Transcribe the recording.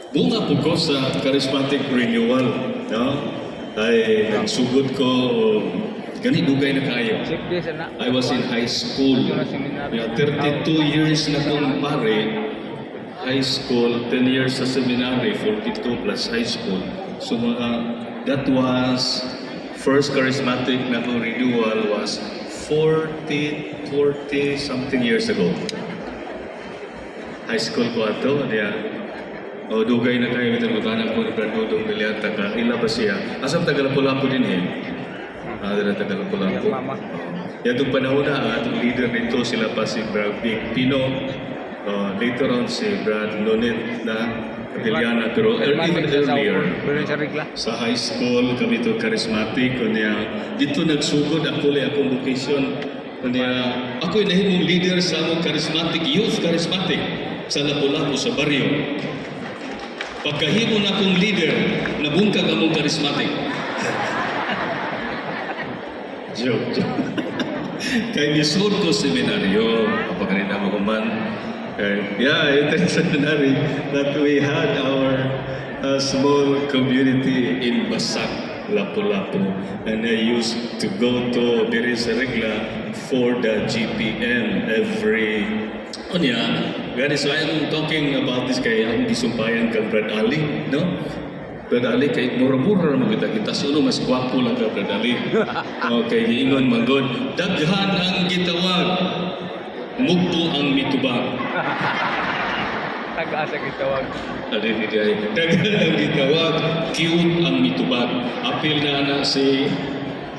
Bunga po ko sa charismatic renewal, no? Ay nagsugod ko gani dugay na kayo. I was in high school. 32 years na kong pare. High school, 10 years sa seminary, 42 plus high school. So that was first charismatic na kong renewal was 40 something years ago. High school ko ato, niya. O dugay na kayo ito maghanap ko ng Bradodong Miliata ka. Ila ba siya? Asam Tagalapu-Lapu din eh. Dala Tagalapu-Lapu. Itong panahon na atong leader nito sila pa si Brad Big Pino. Later on si Brad Nonet na Capiliana. Pero even earlier sa high school kami ito charismatic. Dito nagsugod ako li akong vocation. Ako'y nahimong leader sa among charismatic, youth charismatic sa Lapu-Lapu sa baryo. Pagkahimo na akong leader, nabungkag among charismatic. Joke. Kaya nisod ko seminaryo, kapag mo man. Ito yung seminary that we had our small community in Basak, Lapu-Lapu. And I used to go to Regla for the GPM every guys, so I'm talking about this kay ang gisumpayan kang Brad Ali, no? Brad Ali kay mura-mura naman kita suno mas gwapo lang ka Brad Ali. Okay, giingon manggod, daghan ang gitawag, mugpo ang mitubag. Taga sa gitawag. Daghan ang gitawag, cute ang mitubag. Apil na si